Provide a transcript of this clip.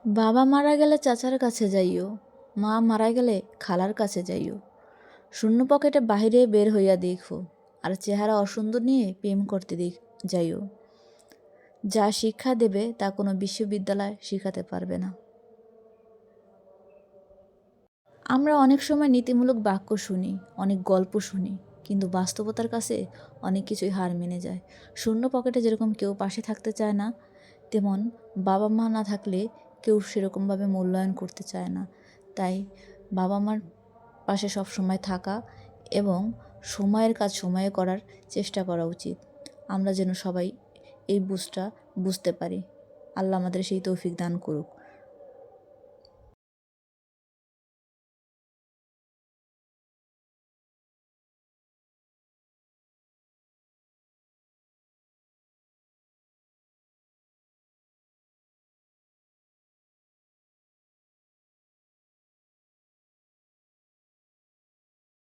বাবা মারা গেলে চাচার কাছে যাইও, মা মারা গেলে খালার কাছে যাইও। শূন্য পকেটে বাহিরে বের হইয়া দেখো, আর চেহারা অসুন্দর নিয়ে প্রেম করতে যাইও। যা শিক্ষা দেবে তা কোনো বিশ্ববিদ্যালয় শিখাতে পারবে না। আমরা অনেক সময় নীতিমূলক বাক্য শুনি, অনেক গল্প শুনি, কিন্তু বাস্তবতার কাছে অনেক কিছুই হার মেনে যায়। শূন্য পকেটে যেরকম কেউ পাশে থাকতে চায় না, তেমন বাবা মা না থাকলে কেউ সেরকমভাবে মূল্যায়ন করতে চায় না। তাই বাবা মার পাশে সব সময় থাকা এবং সময়ের কাজ সময়ে করার চেষ্টা করা উচিত। আমরা যেন সবাই এই বুঝতে পারি। আল্লাহ আমাদের সেই তৌফিক দান করুক।